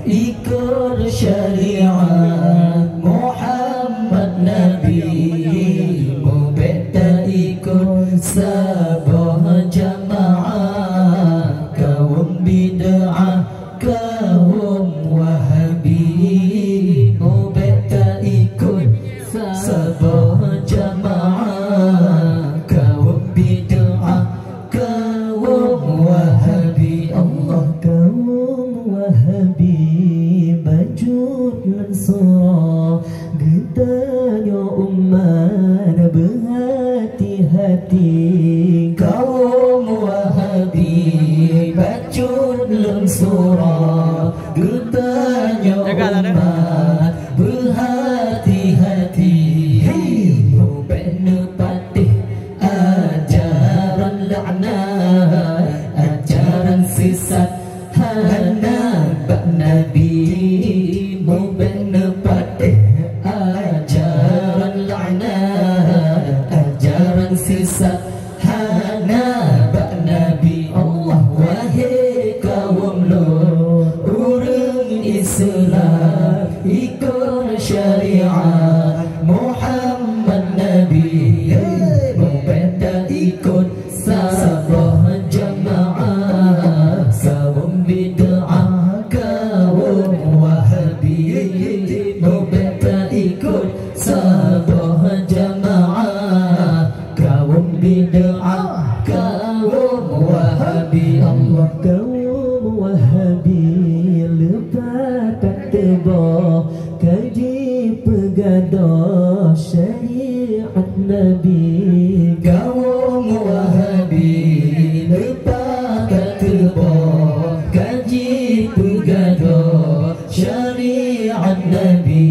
ikut syariat Muhammad Nabi, beta ikut sabah jamaah, kaum bid'ah kaum wahabi, beta ikut sabah jamaah, kaum bid'ah kaum wahabi. Allah kaum wahabi bajut lan surah, getanya umat berhati-hati. Kaum wahabi bajut lan surah, getanya umat berhati-hati. Rupanya patih ajaran laknat, ajaran sesat hana bak Nabi, mubena patih ajaran laknat, ajaran sesat hana bak Nabi. Allah wahai kaum lo urang Islam, ikut syariat Muhammad Nabi, mubena ikut sabah jamaah, kaum bid'ah kaum wahabi, mubeta ikut sabah jamaah, kaum bid'ah kaum wahabi. Allah kaum wahabi lepas tak tebak kaji pegadah syariat Nabi. Kaum wahabi lepas tak tebak kaji pegadah syariat Nabi.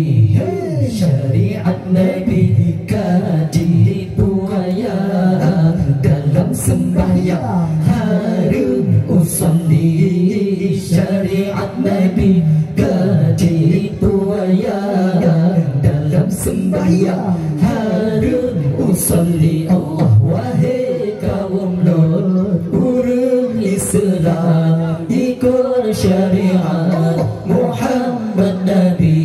Syariat Nabi kaji buaya dalam sembahyang harum usolli. Syariat Nabi kaji buaya dalam sembahyang harum usolli. Allah wahai kaum lo urang Islam, ikut syariat Muhammad Nabi,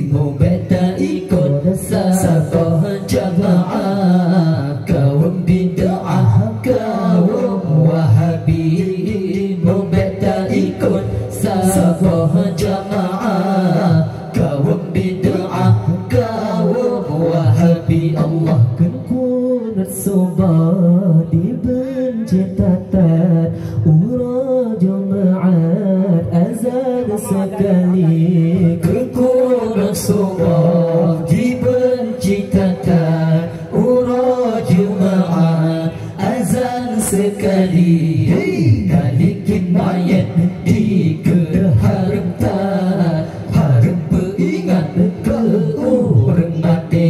mubeta ikut sabah jamaah, kaum bid'ah kaum wahabi, mubeta ikut sabah jamaah, kaum bid'ah kaum wahabi. Allah kunat sobat dibenci tatat ura jemaat azan sekali. Kunat sobat dibenci tatat ura jemaat azan sekali. Balikin mayat di keharamtan, haram peringat ke orang mati.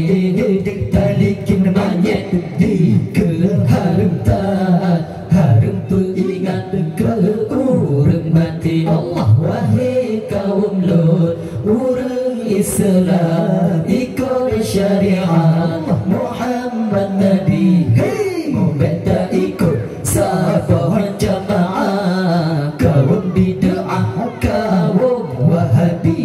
Balikin mayat di keharamtan, haram peringat ke orang mati. Allah wahai kaum Lut urang Islam, ikut syariat Muhammad Nabi, mubeta ikut sabah jamaah, kaum bid'ah kaum wahabi,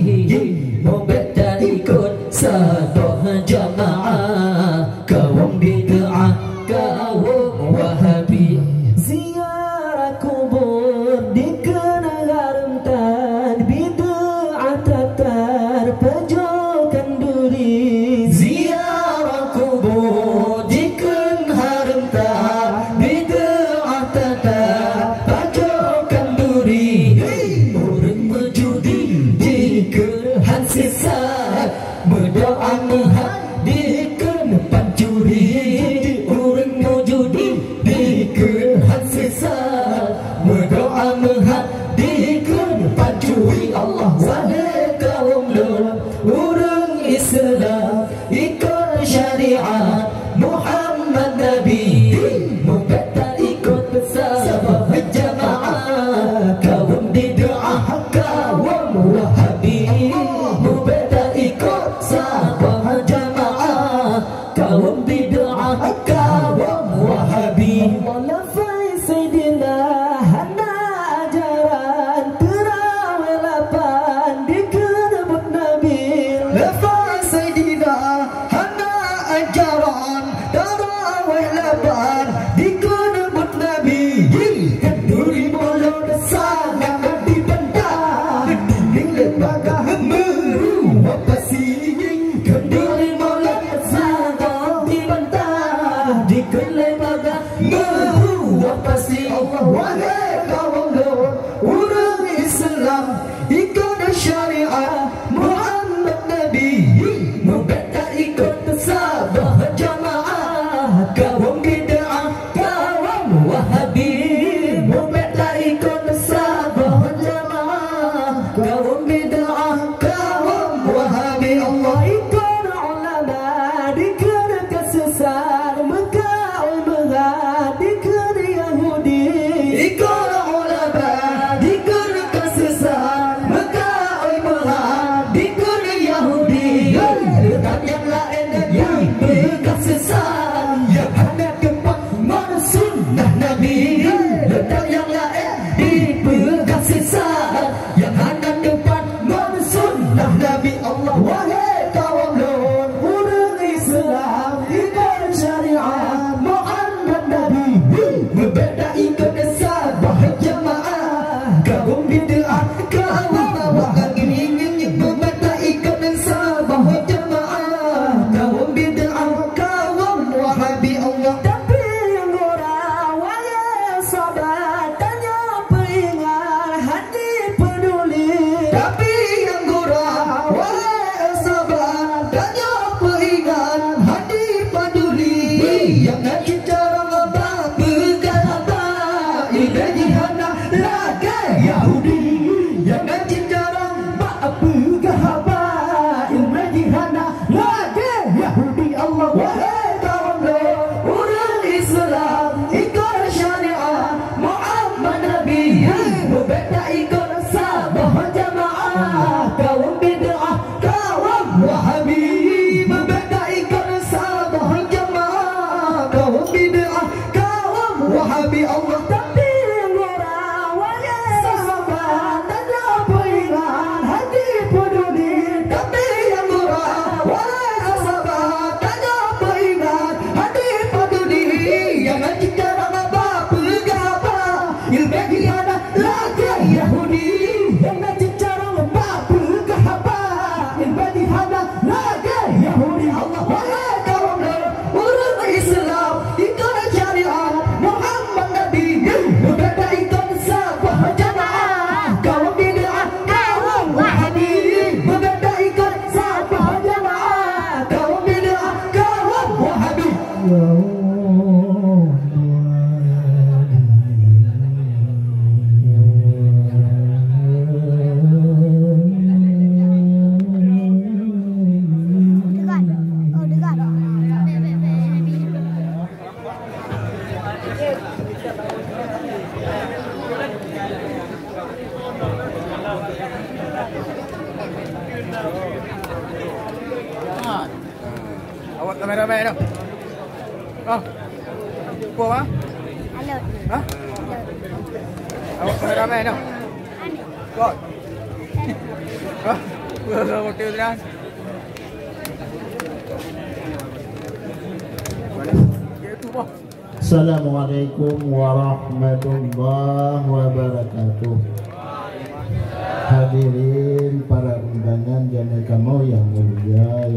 mubeta ikut sabah jamaah, kaum bid'ah kaum wahabi. Ziarah kubur dikenal haramtan, bid'ah tatar pajokan duri. Ziarah kubur dikenal haramtan, bid'ah tatar pajokan duri. Orang berjudi dikenal sesat, berdoa menghadirkan pancuri. Orang berjudi dikenal sesat, berdoa menghadirkan pancuri. Allah wahai kaum Lut urang Islam, ikut syariat Muhammad Nabi, mubeta ikut sabah jamaah, kaum bid'ah kaum wahabi, mubeta ikut sabah jamaah, kaum bid'ah kaum wahabi. Wala faisidillah hana ajaran terang ikut syariat Muhammad Nabi, mubtada ikut sabah jamaah, kaum bid'ah kaum wahabi, mubtada ikut sabah jamaah, kaum bid'ah kaum wahabi. Allah ikut ulama dikir kesesat Mekah Umrah dikir Yahudi, ikut ulama dikir kesesat Mekah Umrah dikir Yahudi. Tetap yang lain yang berkesesat yang hanya kepak sunnah Nabi, tetap yang lain diberkesesat yang hanya kepak sunnah Nabi. Allah wahai kaum lon urang Islam ikut syariat Muhammad Nabi, berbeda ikut sabah jamaah, kaum bid'ah kaum wahabi, berbeda ikut sabah jamaah, kaum bid'ah kaum wahabi. Allah tapi yang orang wahai sahabat tanya peringat hati peduli, tapi yang orang wahai sahabat tanya peringat hati peduli, yang ngaji cara ngabah bergalaba ilahi hana laga Yahudi, yang ngaji cara ngabah bergalaba ilahi hana laga Yahudi. Allah wahai kaum orang Islam ikut syariat Muhammad Nabi, berbeda ikut sabah jamaah, kaum bid'ah kaum wahabi, berbeda ikut sabah jamaah, kaum bid'ah kaum wahabi. Allah tapi orang wahai sahabat tanda peringat hati peduli, tapi yang orang wahai sahabat tanda peringat hati peduli, yang ngaji cara ngabah bergabah ilmu hiana laga Yahudi, yang ngaji cara ngabah bergabah ilmu hiana laga Yahudi. Allah wahai kaum orang Islam ikut syariat Muhammad Nabi, berbeda ikut sabah jamaah, kaum bid'ah kaum wahabi, berbeda ikut sabah jamaah, kaum bid'ah kaum wahabi. Awak kameraman tu. Oh. Apa ah? Halo. Ha? Awak kameraman tu. Kau. Ah, gua hotel dah. Assalamualaikum warahmatullahi wabarakatuh. Hadirin para undangan jamaah kamu yang mulia